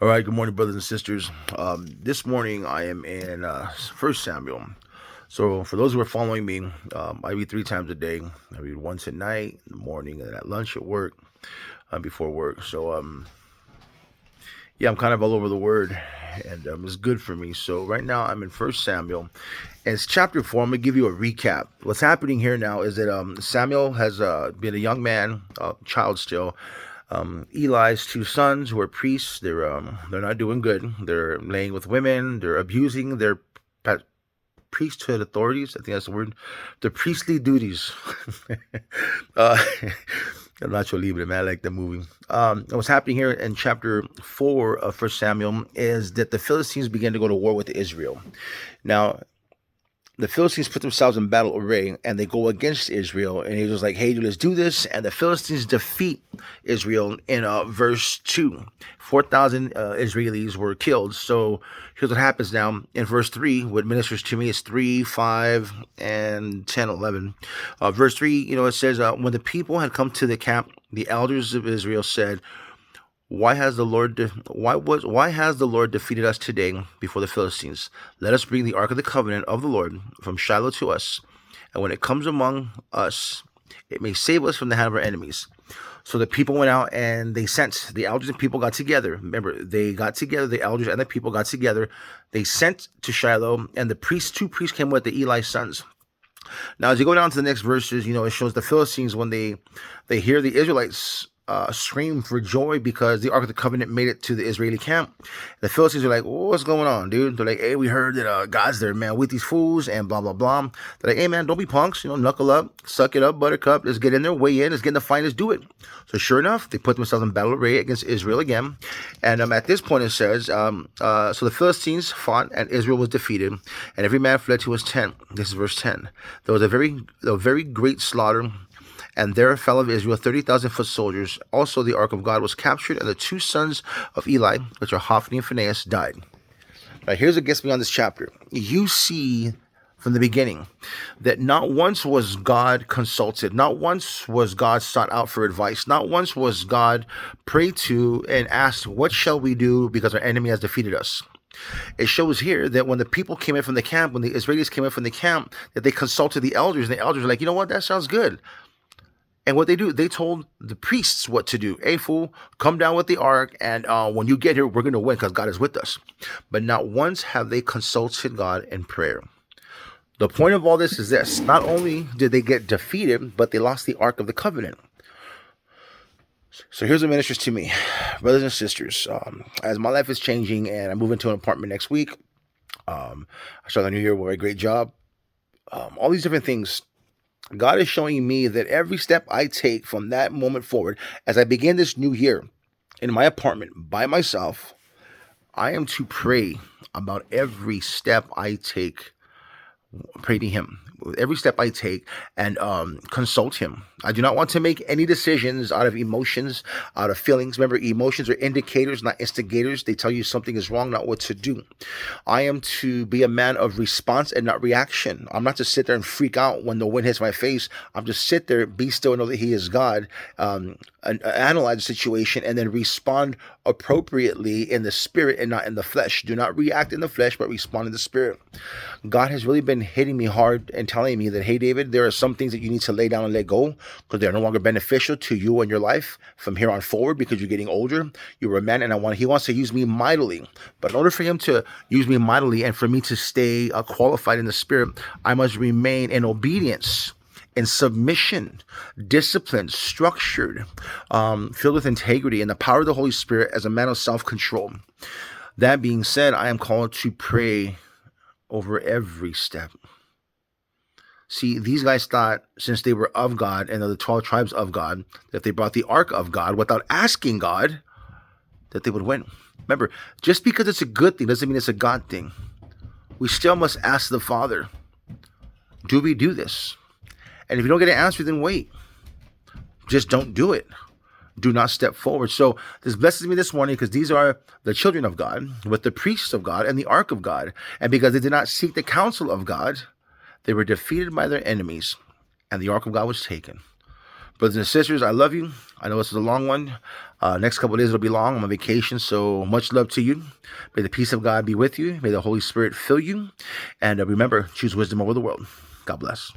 All right, good morning, brothers and sisters. This morning I am in 1 Samuel. So, for those who are following me, I read three times a day. I read once at night, in the morning, and at lunch at work, before work. So, yeah, I'm kind of all over the word, and it's good for me. So, right now I'm in 1 Samuel, and it's chapter 4. I'm going to give you a recap. What's happening here now is that Samuel has been a young man, child still. Eli's two sons, who are priests, they're not doing good. They're laying with women. They're abusing their priesthood authorities. I think that's the word. The priestly duties. uh, I'm not sure leaving it, man. I like the movie. And what's happening here in chapter 4 of First Samuel is that the Philistines began to go to war with Israel. Now, the Philistines put themselves in battle array and they go against Israel. And he was like, hey, dude, let's do this. And the Philistines defeat Israel in verse 2. 4,000 Israelis were killed. So here's what happens now. In verse 3, what ministers to me is 3, 5, and 10, 11. Verse 3, it says, when the people had come to the camp, the elders of Israel said, why has the Lord defeated us today before the Philistines? Let us bring the ark of the covenant of the Lord from Shiloh to us, and when it comes among us, it may save us from the hand of our enemies. So the people went out and they sent, the elders and people got together. Remember, they got together, the elders and the people got together. They sent to Shiloh, and two priests came with the Eli sons. Now, as you go down to the next verses, it shows the Philistines when they hear the Israelites scream for joy because the Ark of the Covenant made it to the Israeli camp. The Philistines are like, what's going on, dude? They're like, hey, we heard that God's there, man, with these fools and blah, blah, blah. They're like, hey, man, don't be punks, knuckle up, suck it up, buttercup. Let's get in there, weigh in, let's get in the fight, let's do it. So sure enough, they put themselves in battle array against Israel again. And at this point it says, so the Philistines fought and Israel was defeated and every man fled to his tent. This is verse 10. There was a very great slaughter, and there fell of Israel 30,000 foot soldiers. Also the ark of God was captured, and the two sons of Eli, which are Hophni and Phinehas, died. Now here's what gets me on this chapter. You see from the beginning that not once was God consulted, not once was God sought out for advice, not once was God prayed to and asked, what shall we do because our enemy has defeated us? It shows here that when the people came in from the camp, when the Israelis came in from the camp, that they consulted the elders, and the elders were like, you know what, that sounds good. And what they do, they told the priests what to do. Hey, fool, come down with the ark, and when you get here, we're going to win because God is with us. But not once have they consulted God in prayer. The point of all this is this. Not only did they get defeated, but they lost the Ark of the Covenant. So here's what ministers to me. Brothers and sisters, as my life is changing and I move into an apartment next week, I start the new year with a great job, all these different things, God is showing me that every step I take from that moment forward, as I begin this new year in my apartment by myself, I am to pray about every step I take. Pray to Him with every step I take and consult Him. I do not want to make any decisions out of emotions, out of feelings. Remember, emotions are indicators, not instigators. They tell you something is wrong, not what to do. I am to be a man of response and not reaction. I'm not to sit there and freak out when the wind hits my face. I'm to sit there, be still, and know that He is God, and analyze the situation, and then respond appropriately in the spirit and not in the flesh. Do not react in the flesh, but respond in the spirit. God has really been hitting me hard and telling me that, hey, David, there are some things that you need to lay down and let go because they're no longer beneficial to you and your life from here on forward because you're getting older. You're a man, and He wants to use me mightily. But in order for Him to use me mightily and for me to stay qualified in the spirit, I must remain in obedience, in submission, disciplined, structured, filled with integrity and the power of the Holy Spirit as a man of self-control. That being said, I am called to pray over every step. See, these guys thought, since they were of God and of the 12 tribes of God, that if they brought the ark of God without asking God, that they would win. Remember, just because it's a good thing doesn't mean it's a God thing. We still must ask the Father, do we do this? And if you don't get an answer, then wait. Just don't do it. Do not step forward. So this blesses me this morning because these are the children of God with the priests of God and the ark of God. And because they did not seek the counsel of God, they were defeated by their enemies and the ark of God was taken. Brothers and sisters, I love you. I know this is a long one. Next couple of days it'll be long. I'm on vacation, so much love to you. May the peace of God be with you. May the Holy Spirit fill you. And remember, choose wisdom over the world. God bless.